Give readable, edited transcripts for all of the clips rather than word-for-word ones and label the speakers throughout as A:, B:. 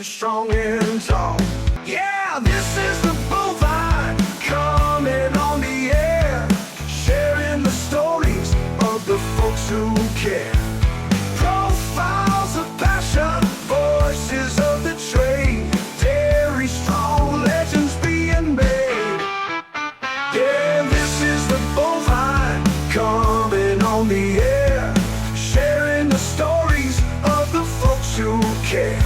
A: standing strong and tall. Yeah, this is the bovine coming on the air, sharing the stories of the folks who care. Profiles of passion, voices of the trade, dairy strong legends being made. Yeah, this is the bovine coming on the air, sharing the stories of the folks who care.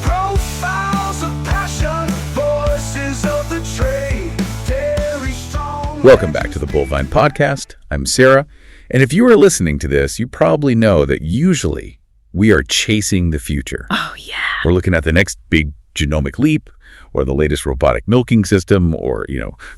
A: Profiles of passion, voices of the trade, dairy strong.
B: Welcome back to the Bovine Podcast. I'm Sarah, and if you are listening to this, you probably know that usually we are chasing the future.
C: Oh, yeah.
B: We're looking at the next big genomic leap, or the latest robotic milking system, or,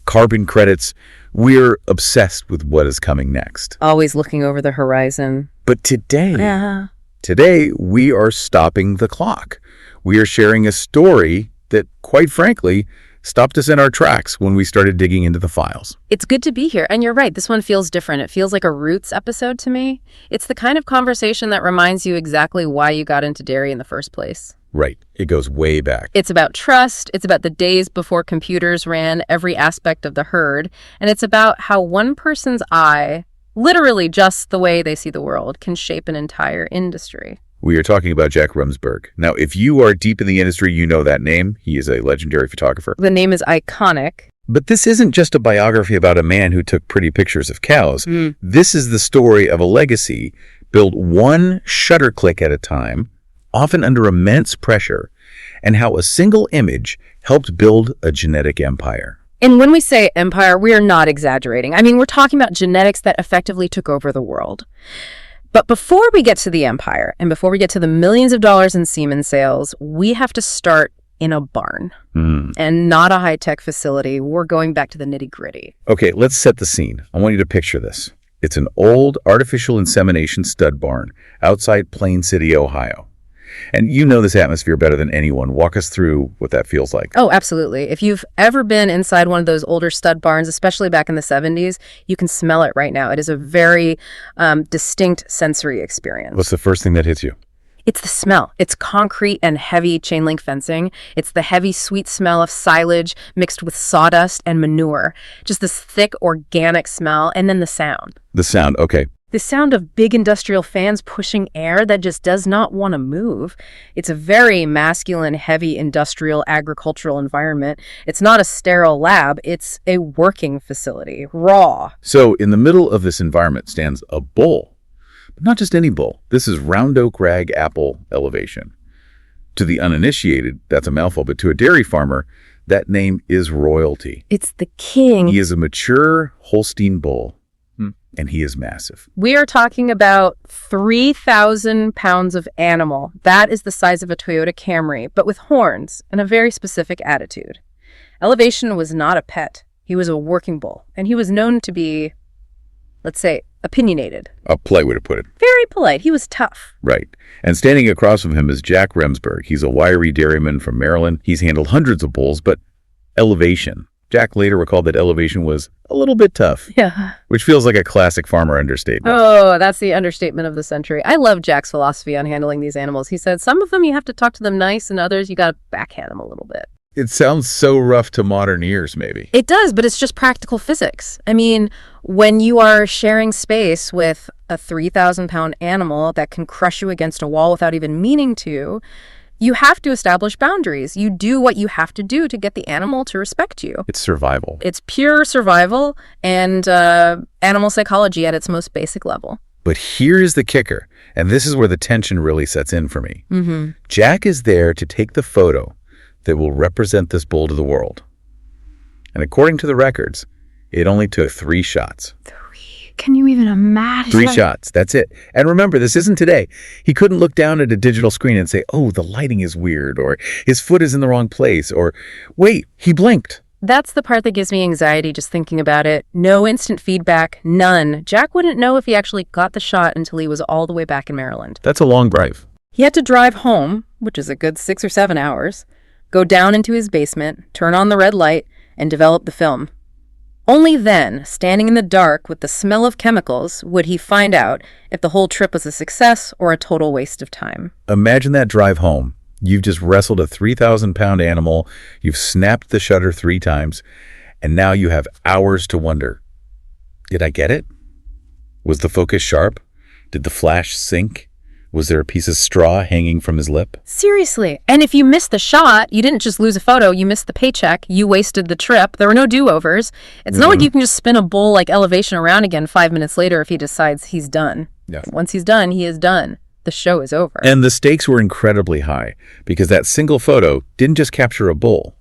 B: carbon credits. We're obsessed with what is coming next.
C: Always looking over the horizon.
B: But today we are stopping the clock. We are sharing a story that, quite frankly, stopped us in our tracks when we started digging into the files.
C: It's good to be here. And you're right, this one feels different. It feels like a Roots episode to me. It's the kind of conversation that reminds you exactly why you got into dairy in the first place.
B: Right. It goes way back.
C: It's about trust. It's about the days before computers ran every aspect of the herd. And it's about how one person's eye, literally just the way they see the world, can shape an entire industry.
B: We are talking about Jack Remsberg. Now, if you are deep in the industry, you know that name. He is a legendary photographer.
C: The name is iconic.
B: But this isn't just a biography about a man who took pretty pictures of cows. This is the story of a legacy built one shutter click at a time, often under immense pressure, and how a single image helped build a genetic empire.
C: And when we say empire, we are not exaggerating. I mean, we're talking about genetics that effectively took over the world. But before we get to the empire, and before we get to the millions of dollars in semen sales, we have to start in a barn and not a high-tech facility. We're going back to the nitty-gritty.
B: Okay, let's set the scene. I want you to picture this. It's an old artificial insemination stud barn outside Plain City, Ohio. And you know this atmosphere better than anyone. Walk us through what that feels like.
C: Oh, absolutely. If you've ever been inside one of those older stud barns, especially back in the 70s, you can smell it right now. It is a very distinct sensory experience.
B: What's the first thing that hits you?
C: It's the smell. It's concrete and heavy chain link fencing. It's the heavy, sweet smell of silage mixed with sawdust and manure. Just this thick, organic smell. And then the sound.
B: The sound, okay.
C: The sound of big industrial fans pushing air that just does not want to move. It's a very masculine, heavy industrial agricultural environment. It's not a sterile lab. It's a working facility, raw.
B: So in the middle of this environment stands a bull. But not just any bull. This is round oak rag apple elevation. To the uninitiated, that's a mouthful, but to a dairy farmer, that name is royalty.
C: It's the king.
B: He is a mature Holstein bull. And he is massive.
C: We are talking about 3,000 pounds of animal. That is the size of a Toyota Camry, but with horns and a very specific attitude. Elevation was not a pet. He was a working bull, and he was known to be, let's say, opinionated.
B: A polite way to put it.
C: Very polite. He was tough.
B: Right. And standing across from him is Jack Remsberg. He's a wiry dairyman from Maryland. He's handled hundreds of bulls, but elevation. Jack later recalled that elevation was a little bit tough.
C: Yeah.
B: Which feels like a classic farmer understatement.
C: Oh, that's the understatement of the century. I love Jack's philosophy on handling these animals. He said some of them you have to talk to them nice, and others you got to backhand them a little bit.
B: It sounds so rough to modern ears, maybe.
C: It does, but it's just practical physics. I mean, when you are sharing space with a 3,000-pound animal that can crush you against a wall without even meaning to, you have to establish boundaries. You do what you have to do to get the animal to respect you.
B: It's survival.
C: It's pure survival and animal psychology at its most basic level.
B: But here is the kicker, and this is where the tension really sets in for me. Jack is there to take the photo that will represent this bull to the world. And according to the records, it only took 3 shots.
C: Can you even imagine?
B: 3 shots. That's it. And remember, this isn't today. He couldn't look down at a digital screen and say, oh, the lighting is weird, or his foot is in the wrong place, or wait, he blinked.
C: That's the part that gives me anxiety just thinking about it. No instant feedback, none. Jack wouldn't know if he actually got the shot until he was all the way back in Maryland.
B: That's a long drive.
C: He had to drive home, which is a good 6 or 7 hours, go down into his basement, turn on the red light, and develop the film. Only then, standing in the dark with the smell of chemicals, would he find out if the whole trip was a success or a total waste of time.
B: Imagine that drive home. You've just wrestled a 3,000-pound animal, you've snapped the shutter 3 times, and now you have hours to wonder. Did I get it? Was the focus sharp? Did the flash sink? Was there a piece of straw hanging from his lip?
C: Seriously. And if you missed the shot, you didn't just lose a photo, you missed the paycheck, you wasted the trip, there were no do-overs. It's not like you can just spin a bull like elevation around again 5 minutes later if he decides he's done.
B: Yeah.
C: Once he's done, he is done. The show is over.
B: And the stakes were incredibly high because that single photo didn't just capture a bull.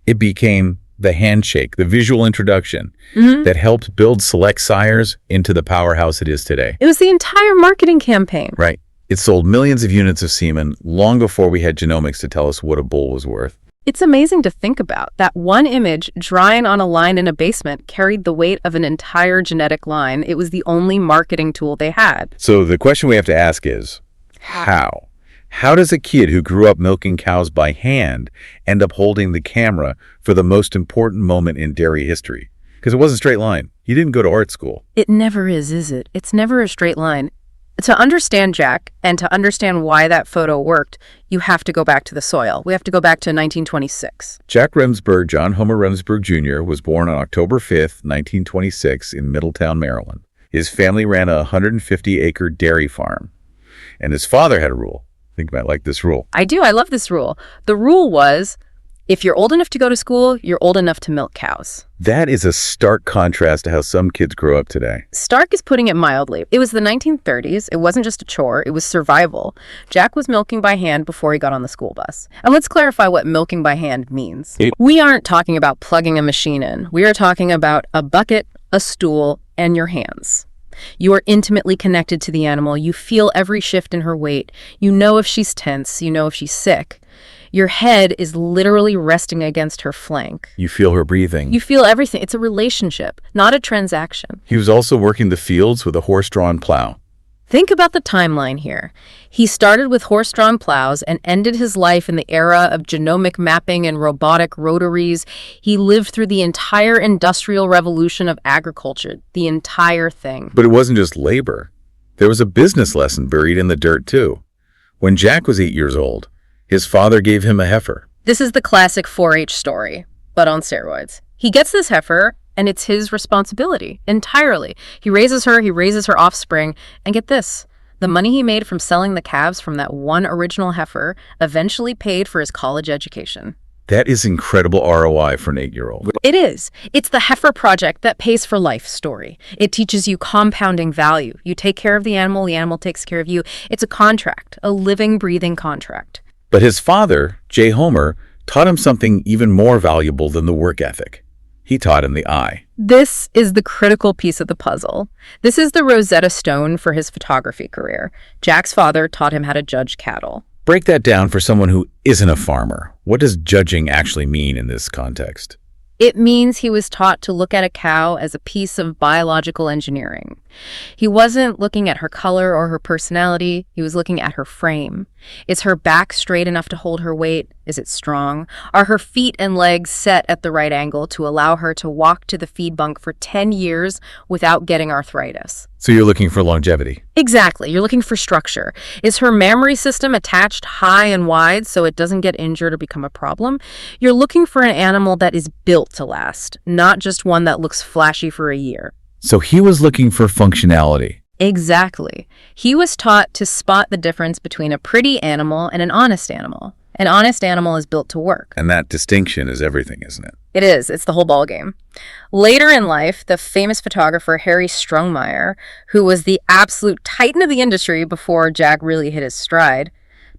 B: It became the handshake, the visual introduction that helped build select sires into the powerhouse it is today.
C: It was the entire marketing campaign.
B: Right. It sold millions of units of semen long before we had genomics to tell us what a bull was worth.
C: It's amazing to think about. That one image, drying on a line in a basement, carried the weight of an entire genetic line. It was the only marketing tool they had.
B: So the question we have to ask is, how? How does a kid who grew up milking cows by hand end up holding the camera for the most important moment in dairy history? Because it wasn't a straight line. You didn't go to art school.
C: It never is it? It's never a straight line. To understand Jack and to understand why that photo worked, you have to go back to the soil. We have to go back to 1926.
B: Jack Remsberg, John Homer Remsberg Jr., was born on October 5th, 1926 in Middletown, Maryland. His family ran a 150-acre dairy farm, and his father had a rule. I think you might like this rule.
C: I do. I love this rule. The rule was, if you're old enough to go to school, you're old enough to milk cows.
B: That is a stark contrast to how some kids grow up today.
C: Stark is putting it mildly. It was the 1930s. It wasn't just a chore. It was survival. Jack was milking by hand before he got on the school bus. And let's clarify what milking by hand means. We aren't talking about plugging a machine in. We are talking about a bucket, a stool, and your hands. You are intimately connected to the animal. You feel every shift in her weight. You know if she's tense. You know if she's sick. Your head is literally resting against her flank.
B: You feel her breathing.
C: You feel everything. It's a relationship, not a transaction.
B: He was also working the fields with a horse-drawn plow.
C: Think about the timeline here. He started with horse-drawn plows and ended his life in the era of genomic mapping and robotic rotaries. He lived through the entire industrial revolution of agriculture, the entire thing.
B: But it wasn't just labor. There was a business lesson buried in the dirt, too. When Jack was 8 years old, his father gave him a heifer.
C: This is the classic 4-H story, but on steroids. He gets this heifer, and it's his responsibility, entirely. He raises her offspring, and get this. The money he made from selling the calves from that one original heifer eventually paid for his college education.
B: That is incredible ROI for an 8-year-old.
C: It is. It's the heifer project that pays for life story. It teaches you compounding value. You take care of the animal takes care of you. It's a contract, a living, breathing contract.
B: But his father, J. Homer, taught him something even more valuable than the work ethic. He taught him the eye.
C: This is the critical piece of the puzzle. This is the Rosetta Stone for his photography career. Jack's father taught him how to judge cattle.
B: Break that down for someone who isn't a farmer. What does judging actually mean in this context?
C: It means he was taught to look at a cow as a piece of biological engineering. He wasn't looking at her color or her personality. He was looking at her frame. Is her back straight enough to hold her weight? Is it strong? Are her feet and legs set at the right angle to allow her to walk to the feed bunk for 10 years without getting arthritis?
B: So you're looking for longevity.
C: Exactly. You're looking for structure. Is her mammary system attached high and wide so it doesn't get injured or become a problem? You're looking for an animal that is built to last, not just one that looks flashy for a year.
B: So he was looking for functionality.
C: Exactly. He was taught to spot the difference between a pretty animal and an honest animal. An honest animal is built to work.
B: And that distinction is everything, isn't it?
C: It is. It's the whole ballgame. Later in life, the famous photographer Harry Strungmeyer, who was the absolute titan of the industry before Jack really hit his stride,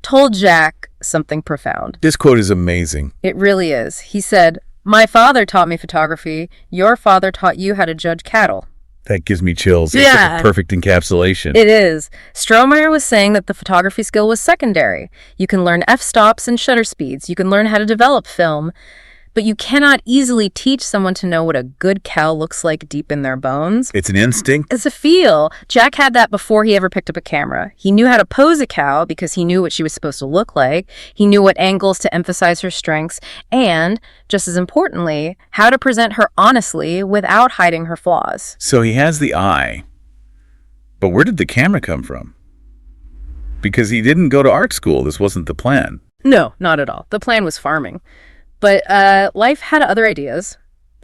C: told Jack something profound.
B: This quote is amazing.
C: It really is. He said, "My father taught me photography. Your father taught you how to judge cattle."
B: That gives me chills.
C: Yeah.
B: It's like a perfect encapsulation.
C: It is. Strohmeyer was saying that the photography skill was secondary. You can learn f-stops and shutter speeds. You can learn how to develop film. But you cannot easily teach someone to know what a good cow looks like deep in their bones.
B: It's an instinct.
C: It's a feel. Jack had that before he ever picked up a camera. He knew how to pose a cow because he knew what she was supposed to look like. He knew what angles to emphasize her strengths. And, just as importantly, how to present her honestly without hiding her flaws.
B: So he has the eye. But where did the camera come from? Because he didn't go to art school. This wasn't the plan.
C: No, not at all. The plan was farming. But life had other ideas.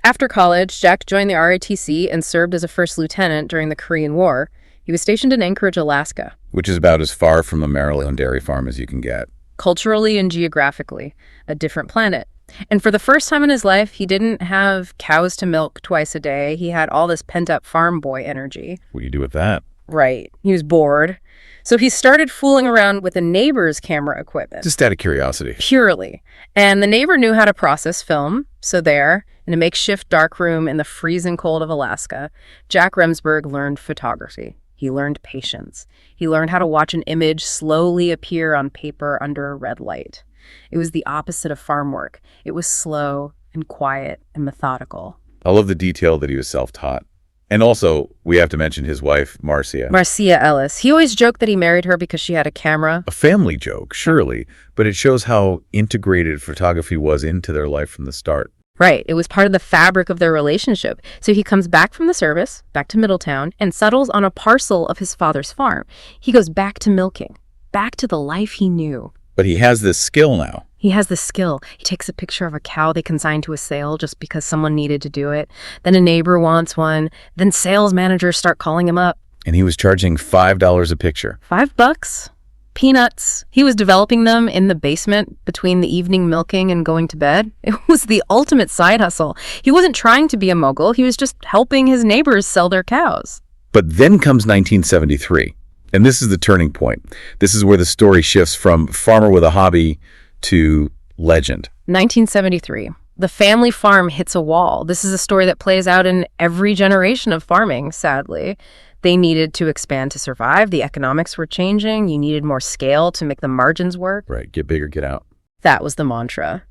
C: After college, Jack joined the ROTC and served as a first lieutenant during the Korean War. He was stationed in Anchorage, Alaska.
B: Which is about as far from a Maryland dairy farm as you can get.
C: Culturally and geographically, a different planet. And for the first time in his life, he didn't have cows to milk twice a day. He had all this pent-up farm boy energy.
B: What do you do with that?
C: Right. He was bored. So he started fooling around with a neighbor's camera equipment.
B: Just out of curiosity.
C: Purely. And the neighbor knew how to process film. So there, in a makeshift darkroom in the freezing cold of Alaska, Jack Remsberg learned photography. He learned patience. He learned how to watch an image slowly appear on paper under a red light. It was the opposite of farm work. It was slow and quiet and methodical.
B: I love the detail that he was self-taught. And also, we have to mention his wife, Marcia.
C: Marcia Ellis. He always joked that he married her because she had a camera.
B: A family joke, surely, but it shows how integrated photography was into their life from the start.
C: Right. It was part of the fabric of their relationship. So he comes back from the service, back to Middletown, and settles on a parcel of his father's farm. He goes back to milking, back to the life he knew.
B: But he has this skill now.
C: He has the skill. He takes a picture of a cow they consigned to a sale just because someone needed to do it. Then a neighbor wants one. Then sales managers start calling him up.
B: And he was charging $5 a picture.
C: $5? Peanuts. He was developing them in the basement between the evening milking and going to bed. It was the ultimate side hustle. He wasn't trying to be a mogul. He was just helping his neighbors sell their cows.
B: But then comes 1973. And this is the turning point. This is where the story shifts from farmer with a hobby to legend.
C: 1973. The family farm hits a wall. This is a story that plays out in every generation of farming, sadly. They needed to expand to survive. The economics were changing. You needed more scale to make the margins work.
B: Right, get bigger, get out.
C: That was the mantra.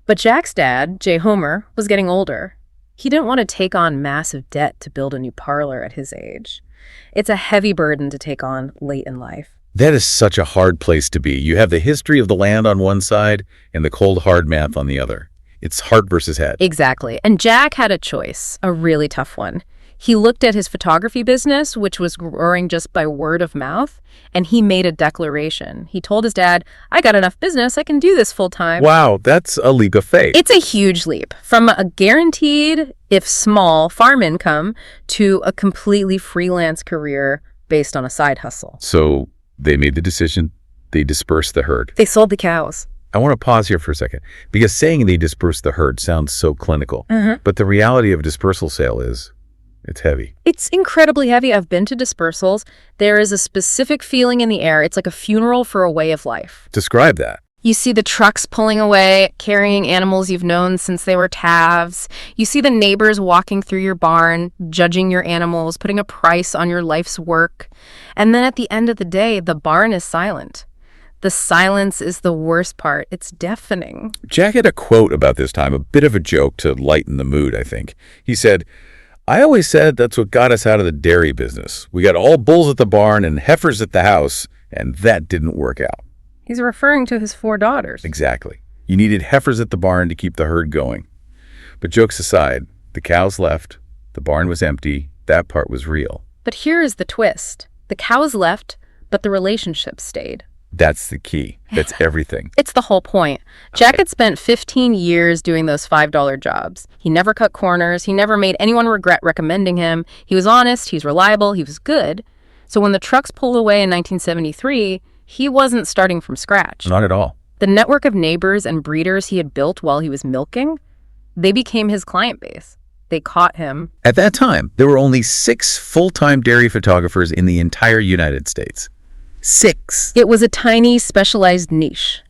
C: But Jack's dad, J. Homer, was getting older. He didn't want to take on massive debt to build a new parlor at his age. It's a heavy burden to take on late in life.
B: That is such a hard place to be. You have the history of the land on one side and the cold, hard math on the other. It's heart versus head.
C: Exactly. And Jack had a choice, a really tough one. He looked at his photography business, which was growing just by word of mouth, and he made a declaration. He told his dad, I got enough business, I can do this full time.
B: Wow, that's a leap of faith.
C: It's a huge leap from a guaranteed, if small, farm income to a completely freelance career based on a side hustle.
B: So they made the decision. They dispersed the herd.
C: They sold the cows.
B: I want to pause here for a second, because saying they dispersed the herd sounds so clinical. But the reality of a dispersal sale is it's heavy.
C: It's incredibly heavy. I've been to dispersals. There is a specific feeling in the air. It's like a funeral for a way of life.
B: Describe that.
C: You see the trucks pulling away, carrying animals you've known since they were calves. You see the neighbors walking through your barn, judging your animals, putting a price on your life's work. And then at the end of the day, the barn is silent. The silence is the worst part. It's deafening.
B: Jack had a quote about this time, a bit of a joke to lighten the mood, I think. He said, I always said that's what got us out of the dairy business. We got all bulls at the barn and heifers at the house, and that didn't work out.
C: He's referring to his 4 daughters.
B: Exactly. You needed heifers at the barn to keep the herd going. But jokes aside, the cows left, the barn was empty, that part was real.
C: But here is the twist. The cows left, but the relationship stayed.
B: That's the key. That's everything.
C: It's the whole point. Jack had spent 15 years doing those $5 jobs. He never cut corners. He never made anyone regret recommending him. He was honest. He was reliable. He was good. So when the trucks pulled away in 1973, he wasn't starting from scratch.
B: Not at all.
C: The network of neighbors and breeders he had built while he was milking, they became his client base. They caught him.
B: At that time, there were only 6 full-time dairy photographers in the entire United States. 6.
C: It was a tiny, specialized niche.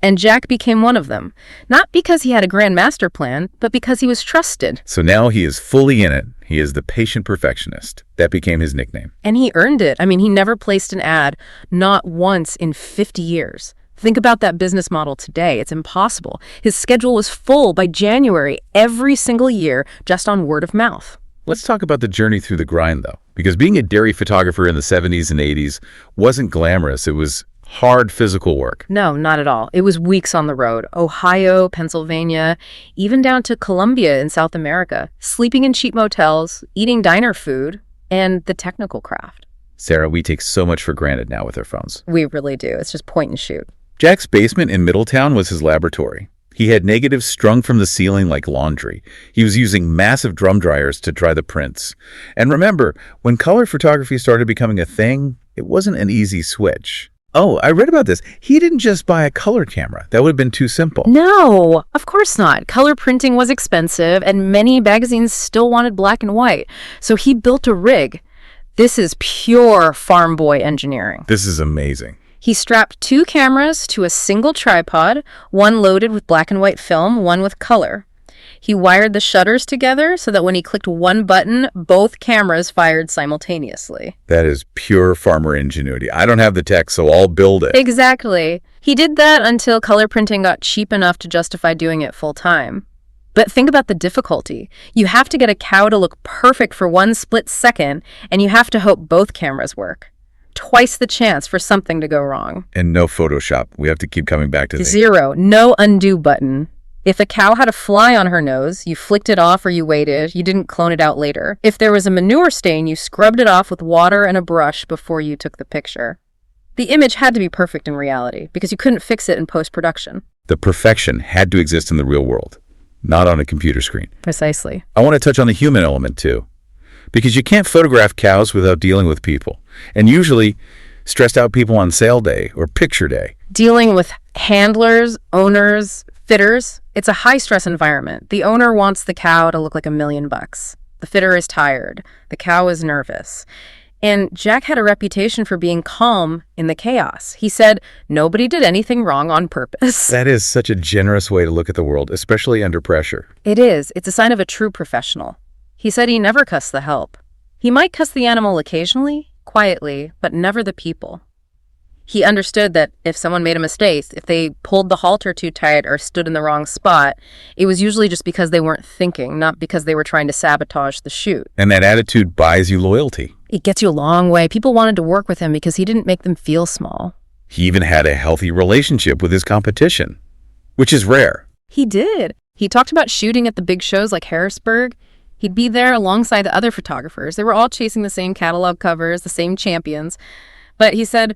C: And Jack became one of them. Not because he had a grand master plan, but because he was trusted.
B: So now he is fully in it. He is the patient perfectionist. That became his nickname.
C: And he earned it. I mean, he never placed an ad, not once in 50 years. Think about that business model today. It's impossible. His schedule was full by January every single year, just on word of mouth.
B: Let's talk about the journey through the grind, though. Because being a dairy photographer in the 70s and 80s wasn't glamorous. It was hard physical work.
C: No, not at all. It was weeks on the road. Ohio, Pennsylvania, even down to Colombia in South America. Sleeping in cheap motels, eating diner food, and the technical craft.
B: Sarah, we take so much for granted now with our phones.
C: We really do. It's just point and shoot.
B: Jack's basement in Middletown was his laboratory. He had negatives strung from the ceiling like laundry. He was using massive drum dryers to dry the prints. And remember, when color photography started becoming a thing, it wasn't an easy switch. Oh, I read about this. He didn't just buy a color camera. That would have been too simple.
C: No, of course not. Color printing was expensive, and many magazines still wanted black and white. So he built a rig. This is pure farm boy engineering.
B: This is amazing.
C: He strapped 2 cameras to a single tripod, one loaded with black and white film, one with color. He wired the shutters together so that when he clicked one button, both cameras fired simultaneously.
B: That is pure farmer ingenuity. I don't have the tech, so I'll build it.
C: Exactly. He did that until color printing got cheap enough to justify doing it full time. But think about the difficulty. You have to get a cow to look perfect for 1 split second, and you have to hope both cameras work. Twice the chance for something to go wrong.
B: And no Photoshop. We have to keep coming back to this.
C: 0. No undo button. If a cow had a fly on her nose, you flicked it off or you waited. You didn't clone it out later. If there was a manure stain, you scrubbed it off with water and a brush before you took the picture. The image had to be perfect in reality because you couldn't fix it in post-production.
B: The perfection had to exist in the real world, not on a computer screen.
C: Precisely.
B: I want to touch on the human element too, because you can't photograph cows without dealing with people, and usually stressed out people on sale day or picture day.
C: Dealing with handlers, owners, fitters, it's a high-stress environment. The owner wants the cow to look like $1 million. The fitter is tired. The cow is nervous. And Jack had a reputation for being calm in the chaos. He said nobody did anything wrong on purpose.
B: That is such a generous way to look at the world, especially under pressure.
C: It is. It's a sign of a true professional. He said he never cussed the help. He might cuss the animal occasionally, quietly, but never the people. He understood that if someone made a mistake, if they pulled the halter too tight or stood in the wrong spot, it was usually just because they weren't thinking, not because they were trying to sabotage the shoot.
B: And that attitude buys you loyalty.
C: It gets you a long way. People wanted to work with him because he didn't make them feel small.
B: He even had a healthy relationship with his competition, which is rare.
C: He did. He talked about shooting at the big shows like Harrisburg. He'd be there alongside the other photographers. They were all chasing the same catalog covers, the same champions. But he said,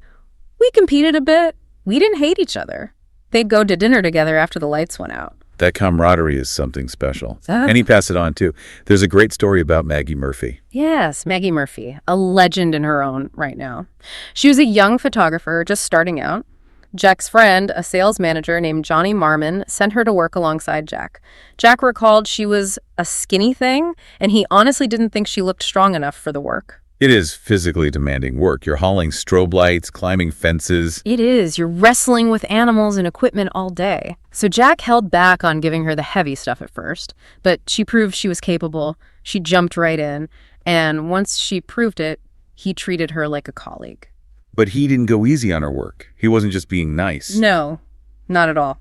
C: we competed a bit. We didn't hate each other. They'd go to dinner together after the lights went out.
B: That camaraderie is something special. And he passed it on, too. There's a great story about Maggie Murphy.
C: Yes, Maggie Murphy, a legend in her own right now. She was a young photographer just starting out. Jack's friend, a sales manager named Johnny Marmon, sent her to work alongside Jack. Jack recalled she was a skinny thing, and he honestly didn't think she looked strong enough for the work.
B: It is physically demanding work. You're hauling strobe lights, climbing fences.
C: It is. You're wrestling with animals and equipment all day. So Jack held back on giving her the heavy stuff at first, but she proved she was capable. She jumped right in, and once she proved it, he treated her like a colleague.
B: But he didn't go easy on her work. He wasn't just being nice.
C: No, not at all.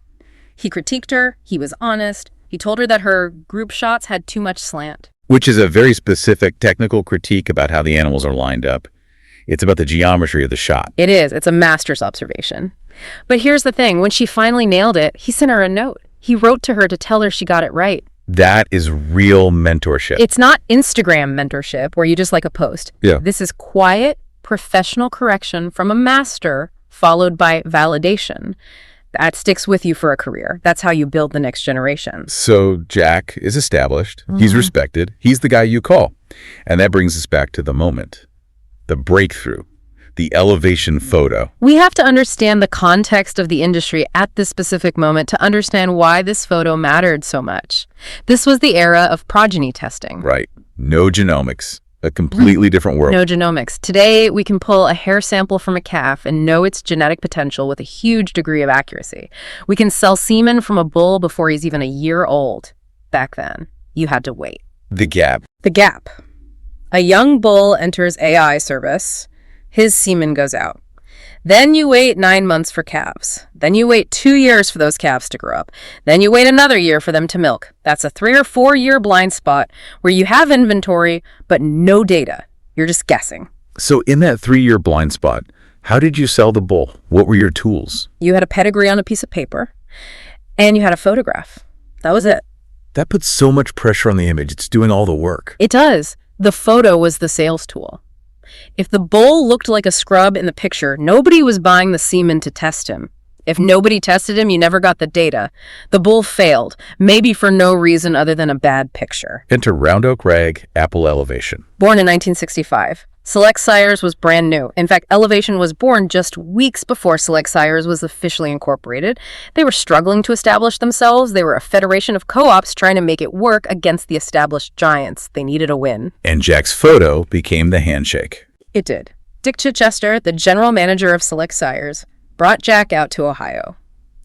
C: He critiqued her. He was honest. He told her that her group shots had too much slant.
B: Which is a very specific technical critique about how the animals are lined up. It's about the geometry of the shot.
C: It is. It's a master's observation. But here's the thing. When she finally nailed it, he sent her a note. He wrote to her to tell her she got it right.
B: That is real mentorship.
C: It's not Instagram mentorship where you just like a post.
B: Yeah.
C: This is quiet, professional correction from a master followed by validation. That sticks with you for a career. That's how you build the next generation.
B: So Jack is established. He's respected. He's the guy you call. And that brings us back to the moment. The breakthrough. The elevation photo.
C: We have to understand the context of the industry at this specific moment to understand why this photo mattered so much. This was the era of progeny testing.
B: Right. No genomics. A completely different world.
C: No genomics. Today, we can pull a hair sample from a calf and know its genetic potential with a huge degree of accuracy. We can sell semen from a bull before he's even a year old. Back then, you had to wait.
B: The gap.
C: The gap. A young bull enters AI service. His semen goes out. Then you wait 9 months for calves. Then you wait 2 years for those calves to grow up. Then you wait another year for them to milk. That's a 3 or 4 year blind spot where you have inventory, but no data. You're just guessing.
B: So in that 3-year blind spot, how did you sell the bull? What were your tools?
C: You had a pedigree on a piece of paper, and you had a photograph. That was it.
B: That puts so much pressure on the image. It's doing all the work.
C: It does. The photo was the sales tool. If the bull looked like a scrub in the picture, nobody was buying the semen to test him. If nobody tested him, you never got the data. The bull failed, maybe for no reason other than a bad picture.
B: Enter Round Oak Rag, Apple Elevation.
C: Born in 1965. Select Sires was brand new. In fact, Elevation was born just weeks before Select Sires was officially incorporated. They were struggling to establish themselves. They were a federation of co-ops trying to make it work against the established giants. They needed a win.
B: And Jack's photo became the handshake.
C: It did. Dick Chichester, the general manager of Select Sires, brought Jack out to Ohio.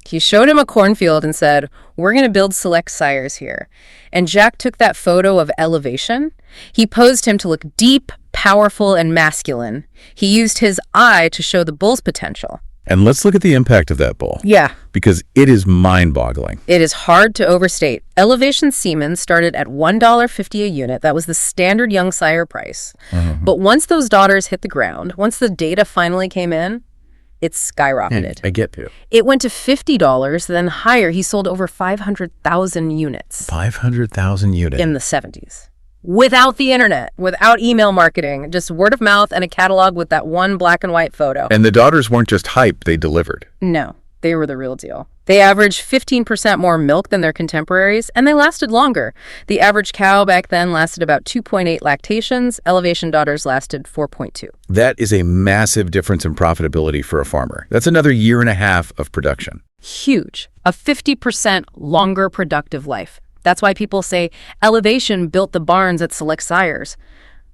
C: He showed him a cornfield and said, "We're going to build Select Sires here." And Jack took that photo of Elevation. He posed him to look deep, powerful, and masculine. He used his eye to show the bull's potential.
B: And let's look at the impact of that bull.
C: Yeah.
B: Because it is mind-boggling.
C: It is hard to overstate. Elevation semen started at $1.50 a unit. That was the standard young sire price. But once those daughters hit the ground, once the data finally came in, it skyrocketed.
B: I get to.
C: It went to $50, then higher. He sold over 500,000 units
B: 500,000 units.
C: in the 70s. Without the internet, without email marketing, just word of mouth and a catalog with that one black and white photo.
B: And the daughters weren't just hype, they delivered.
C: No, they were the real deal. They averaged 15% more milk than their contemporaries, and they lasted longer. The average cow back then lasted about 2.8 lactations. Elevation daughters lasted 4.2.
B: That is a massive difference in profitability for a farmer. That's another year and a half of production.
C: Huge. A 50% longer productive life. That's why people say Elevation built the barns at Select Sires.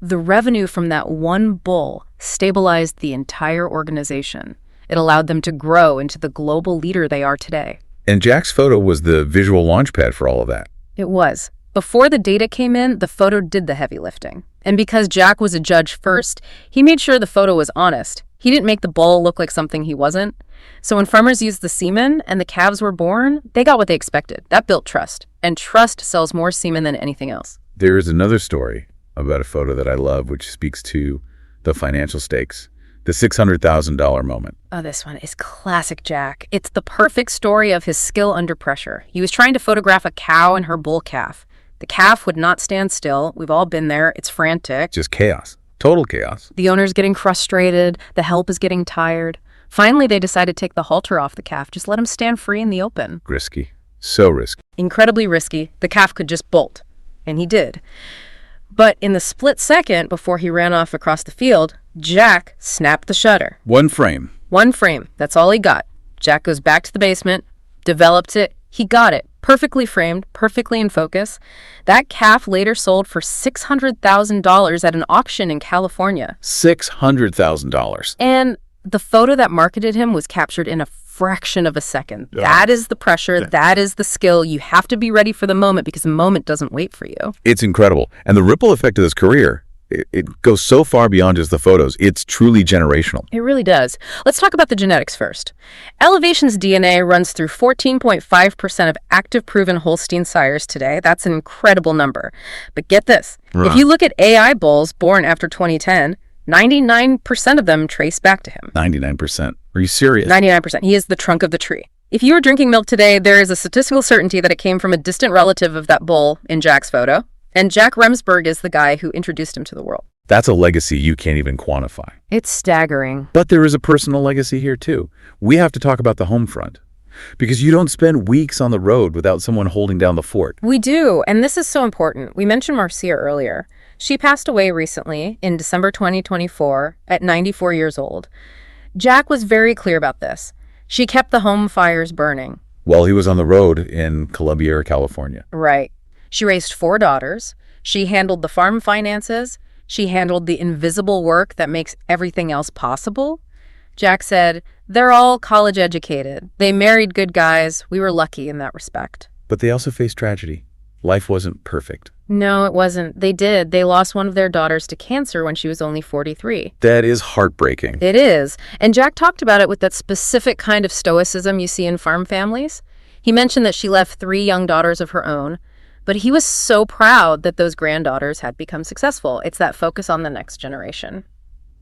C: The revenue from that one bull stabilized the entire organization. It allowed them to grow into the global leader they are today.
B: And Jack's photo was the visual launchpad for all of that.
C: It was. Before the data came in, the photo did the heavy lifting. And because Jack was a judge first, he made sure the photo was honest. He didn't make the bull look like something he wasn't. So when farmers used the semen and the calves were born, they got what they expected. That built trust. And trust sells more semen than anything else.
B: There is another story about a photo that I love, which speaks to the financial stakes. The $600,000 moment.
C: Oh, this one is classic Jack. It's the perfect story of his skill under pressure. He was trying to photograph a cow and her bull calf. The calf would not stand still. We've all been there. It's frantic.
B: Just chaos. Total chaos.
C: The owner's getting frustrated. The help is getting tired. Finally, they decide to take the halter off the calf. Just let him stand free in the open.
B: Risky. So risky.
C: Incredibly risky. The calf could just bolt. And he did. But in the split second before he ran off across the field, Jack snapped the shutter.
B: One frame.
C: One frame. That's all he got. Jack goes back to the basement, developed it. He got it. Perfectly framed, perfectly in focus. That calf later sold for $600,000 at an auction in California.
B: $600,000.
C: And the photo that marketed him was captured in a fraction of a second. That is the pressure. That is the skill. You have to be ready for the moment because the moment doesn't wait for you.
B: It's incredible. And the ripple effect of this career, it goes so far beyond just the photos. It's truly generational.
C: It really does. Let's talk about the genetics first. Elevation's DNA runs through 14.5% of active proven Holstein sires today. That's an incredible number. But get this. If you look at AI bulls born after 2010, 99% of them trace back to him.
B: 99%. Are you serious?
C: 99%. He is the trunk of the tree. If you were drinking milk today, there is a statistical certainty that it came from a distant relative of that bull in Jack's photo. And Jack Remsberg is the guy who introduced him to the world.
B: That's a legacy you can't even quantify.
C: It's staggering.
B: But there is a personal legacy here, too. We have to talk about the home front. Because you don't spend weeks on the road without someone holding down the fort.
C: We do, and this is so important. We mentioned Marcia earlier. She passed away recently in December 2024 at 94 years old. Jack was very clear about this. She kept the home fires burning.
B: While he was on the road in Columbia, California.
C: Right. She raised 4 daughters. She handled the farm finances. She handled the invisible work that makes everything else possible. Jack said, "They're all college educated. They married good guys. We were lucky in that respect."
B: But they also faced tragedy. Life wasn't perfect.
C: No, it wasn't. They did. They lost one of their daughters to cancer when she was only 43.
B: That is heartbreaking.
C: It is. And Jack talked about it with that specific kind of stoicism you see in farm families. He mentioned that she left 3 young daughters of her own, but he was so proud that those granddaughters had become successful. It's that focus on the next generation.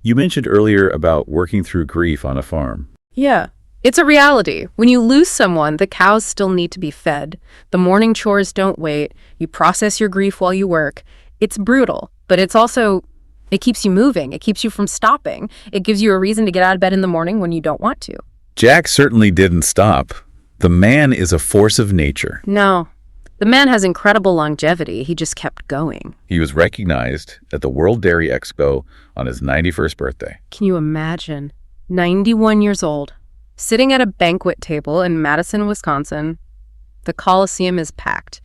B: You mentioned earlier about working through grief on a farm.
C: Yeah. It's a reality. When you lose someone, the cows still need to be fed. The morning chores don't wait. You process your grief while you work. It's brutal, but it's also, it keeps you moving. It keeps you from stopping. It gives you a reason to get out of bed in the morning when you don't want to.
B: Jack certainly didn't stop. The man is a force of nature.
C: No. The man has incredible longevity. He just kept going.
B: He was recognized at the World Dairy Expo on his 91st birthday.
C: Can you imagine? 91 years old, sitting at a banquet table in Madison, Wisconsin. The Coliseum is packed.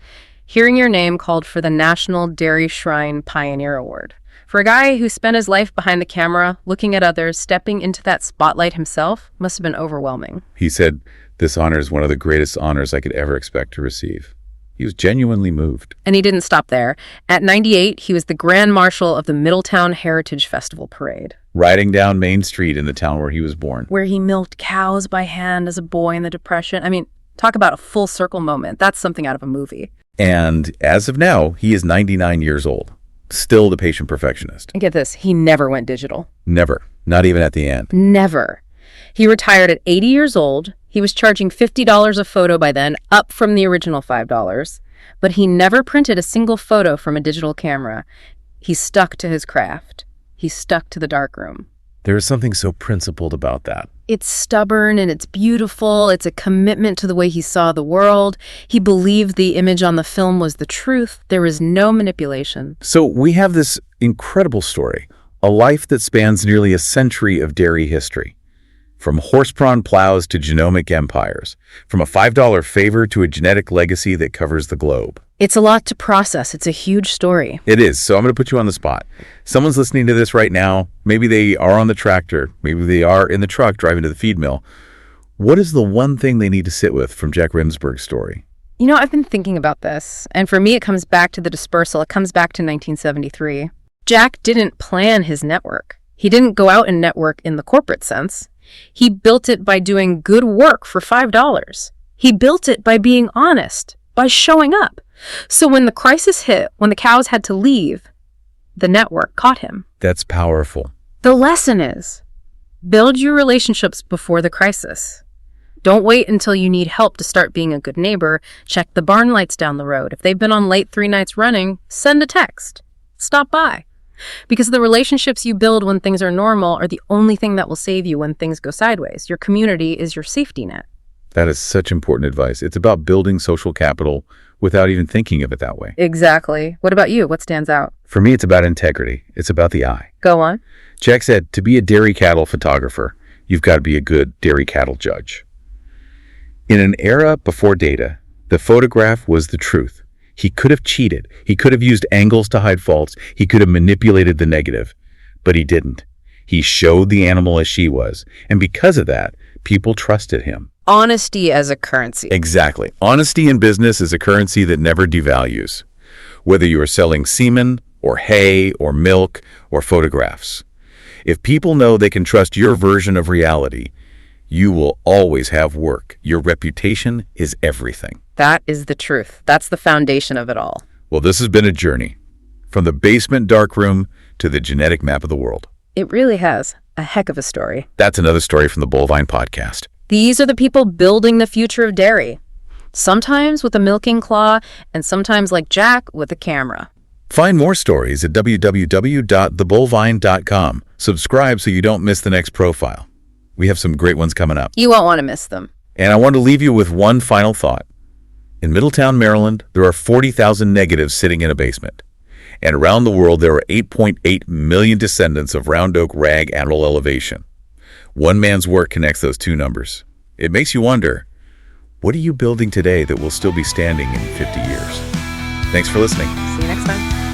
C: Hearing your name called for the National Dairy Shrine Pioneer Award. For a guy who spent his life behind the camera, looking at others, stepping into that spotlight himself must have been overwhelming.
B: He said, "This honor is one of the greatest honors I could ever expect to receive." He was genuinely moved.
C: And he didn't stop there. At 98, he was the Grand Marshal of the Middletown Heritage Festival Parade,
B: Riding down Main Street in the town where he was born.
C: where he milked cows by hand as a boy in the Depression. I mean, talk about a full circle moment. That's something out of a movie.
B: And as of now, he is 99 years old. Still the patient perfectionist.
C: And get this, he never went digital.
B: Never. Not even at the end.
C: Never. He retired at 80 years old. He was charging $50 a photo by then, up from the original $5. But he never printed a single photo from a digital camera. He stuck to his craft. He stuck to the darkroom.
B: There is something so principled about that.
C: It's stubborn and it's beautiful. It's a commitment to the way he saw the world. He believed the image on the film was the truth. There was no manipulation.
B: So we have this incredible story, a life that spans nearly a century of dairy history. From horse-drawn plows to genomic empires, from a $5 favor to a genetic legacy that covers the globe.
C: It's a lot to process. It's a huge story.
B: It is. So I'm going to put you on the spot. Someone's listening to this right now. Maybe they are on the tractor. Maybe they are in the truck driving to the feed mill. What is the one thing they need to sit with from Jack Remsberg's story?
C: You know, I've been thinking about this, and for me it comes back to the dispersal. It comes back to 1973. Jack didn't plan his network. He didn't go out and network in the corporate sense. He built it by doing good work for $5. He built it by being honest, by showing up. So when the crisis hit, when the cows had to leave, the network caught him.
B: That's powerful.
C: The lesson is, build your relationships before the crisis. Don't wait until you need help to start being a good neighbor. Check the barn lights down the road. If they've been on late 3 nights running, send a text. Stop by. Because the relationships you build when things are normal are the only thing that will save you when things go sideways. Your community is your safety net.
B: That is such important advice. It's about building social capital without even thinking of it that way.
C: Exactly. What about you? What stands out?
B: For me, it's about integrity. It's about the eye.
C: Go on.
B: Jack said, to be a dairy cattle photographer, you've got to be a good dairy cattle judge. In an era before data, the photograph was the truth. He could have cheated. He could have used angles to hide faults. He could have manipulated the negative. But he didn't. He showed the animal as she was. And because of that, people trusted him.
C: Honesty as a currency.
B: Exactly. Honesty in business is a currency that never devalues. Whether you are selling semen, or hay, or milk, or photographs. If people know they can trust your version of reality, you will always have work. Your reputation is everything.
C: That is the truth. That's the foundation of it all.
B: Well, this has been a journey. From the basement darkroom to the genetic map of the world.
C: It really has a heck of a story.
B: That's another story from the Bovine Podcast.
C: These are the people building the future of dairy. Sometimes with a milking claw, and sometimes like Jack with a camera.
B: Find more stories at www.thebovine.com. Subscribe so you don't miss the next profile. We have some great ones coming up.
C: You won't want to miss them.
B: And I want to leave you with one final thought. In Middletown, Maryland, there are 40,000 negatives sitting in a basement. And around the world, there are 8.8 million descendants of round oak rag animal elevation. One man's work connects those two numbers. It makes you wonder, what are you building today that will still be standing in 50 years? Thanks for listening.
C: See you next time.